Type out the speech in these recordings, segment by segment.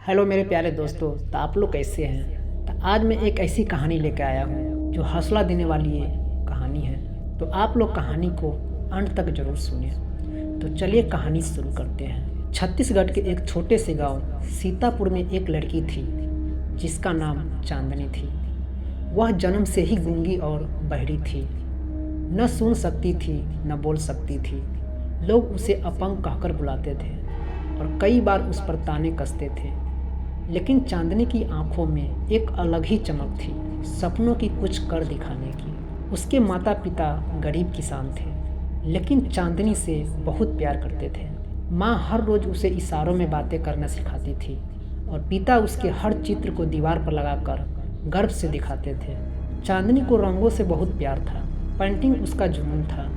Hello मेरे प्यारे दोस्तों, तो आप लोग कैसे हैं। तो आज मैं एक ऐसी कहानी लेकर आया हूँ जो हौसला देने वाली ये कहानी है। तो आप लोग कहानी को अंत तक जरूर सुनिए। तो चलिए कहानी शुरू करते हैं। छत्तीसगढ़ के एक छोटे से गांव सीतापुर में एक लड़की थी जिसका नाम चांदनी थी। वह जन्म से ही गूंगी और बहरी थी। न सुन सकती थी न बोल सकती थी। लोग उसे अपंग कहकर बुलाते थे और कई बार उस पर ताने कसते थे। लेकिन चांदनी की आंखों में एक अलग ही चमक थी, सपनों की कुछ कर दिखाने की। उसके माता पिता गरीब किसान थे, लेकिन चांदनी से बहुत प्यार करते थे। माँ हर रोज़ उसे इशारों में बातें करना सिखाती थी और पिता उसके हर चित्र को दीवार पर लगाकर गर्व से दिखाते थे। चांदनी को रंगों से बहुत प्यार था। पेंटिंग उसका जुनून था।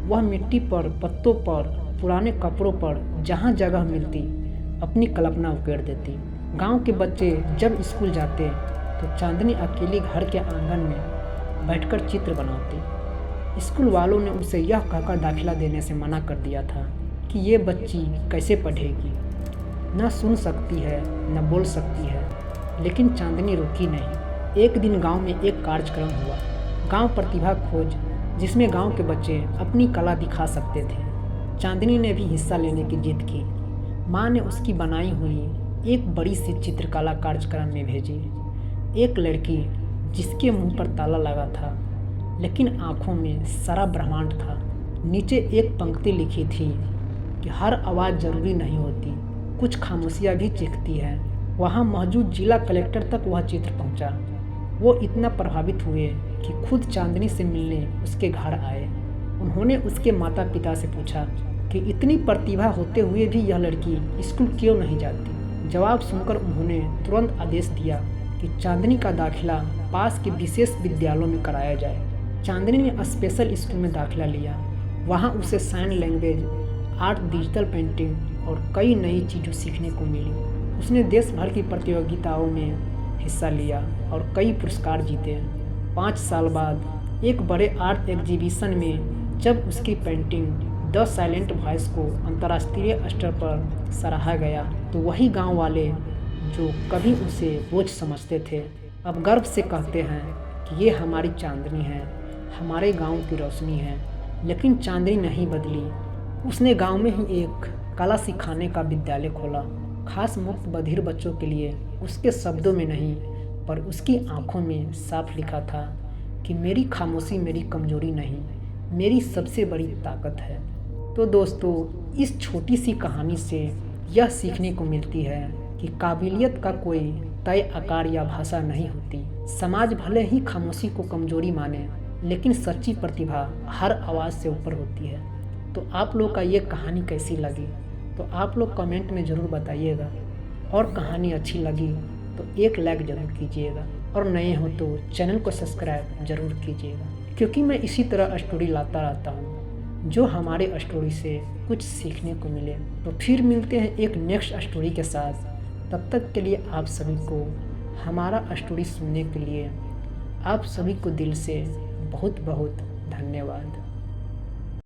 वह मिट्टी पर, पत्तों पर, पुराने कपड़ों पर जहाँ जगह मिलती अपनी कल्पना उकेर देती। गांव के बच्चे जब स्कूल जाते तो चांदनी अकेली घर के आंगन में बैठकर चित्र बनाती। स्कूल वालों ने उसे यह कहकर दाखिला देने से मना कर दिया था कि ये बच्ची कैसे पढ़ेगी, न सुन सकती है न बोल सकती है। लेकिन चांदनी रुकी नहीं। एक दिन गांव में एक कार्यक्रम हुआ, गांव प्रतिभा खोज, जिसमें गांव के बच्चे अपनी कला दिखा सकते थे। चांदनी ने भी हिस्सा लेने की जिद की। माँ ने उसकी बनाई हुई एक बड़ी सी चित्रकला कार्यक्रम में भेजी। एक लड़की जिसके मुंह पर ताला लगा था, लेकिन आंखों में सारा ब्रह्मांड था। नीचे एक पंक्ति लिखी थी कि हर आवाज़ ज़रूरी नहीं होती, कुछ खामोशियाँ भी चीखती है। वहाँ मौजूद जिला कलेक्टर तक वह चित्र पहुँचा। वो इतना प्रभावित हुए कि खुद चांदनी से मिलने उसके घर आए। उन्होंने उसके माता पिता से पूछा कि इतनी प्रतिभा होते हुए भी यह लड़की स्कूल क्यों नहीं जाती। जवाब सुनकर उन्होंने तुरंत आदेश दिया कि चांदनी का दाखिला पास के विशेष विद्यालयों में कराया जाए। चांदनी ने स्पेशल स्कूल में दाखिला लिया। वहाँ उसे sign language, art, digital painting और कई नई चीज़ें सीखने को मिली। उसने देश भर की प्रतियोगिताओं में हिस्सा लिया और कई पुरस्कार जीते। 5 साल बाद एक बड़े आर्ट एग्जीबिशन में जब उसकी पेंटिंग द साइलेंट वॉइस को अंतर्राष्ट्रीय स्तर पर सराहा गया तो वही गांव वाले जो कभी उसे बोझ समझते थे अब गर्व से कहते हैं कि ये हमारी चांदनी है, हमारे गांव की रोशनी है। लेकिन चांदनी नहीं बदली। उसने गांव में ही एक कला सिखाने का विद्यालय खोला, खास मुक्त बधिर बच्चों के लिए। उसके शब्दों में नहीं पर उसकी आंखों में साफ लिखा था कि मेरी खामोशी मेरी कमजोरी नहीं, मेरी सबसे बड़ी ताकत है। तो दोस्तों, इस छोटी सी कहानी से यह सीखने को मिलती है कि काबिलियत का कोई तय आकार या भाषा नहीं होती। समाज भले ही खामोशी को कमजोरी माने, लेकिन सच्ची प्रतिभा हर आवाज़ से ऊपर होती है। तो आप लोग का ये कहानी कैसी लगी तो आप लोग कमेंट में ज़रूर बताइएगा। और कहानी अच्छी लगी तो एक लाइक ज़रूर कीजिएगा और नए हो तो चैनल को सब्सक्राइब ज़रूर कीजिएगा, क्योंकि मैं इसी तरह स्टोरी लाता रहता हूँ जो हमारे स्टोरी से कुछ सीखने को मिले। तो फिर मिलते हैं एक नेक्स्ट स्टोरी के साथ। तब तक के लिए आप सभी को हमारा स्टोरी सुनने के लिए आप सभी को दिल से बहुत बहुत धन्यवाद।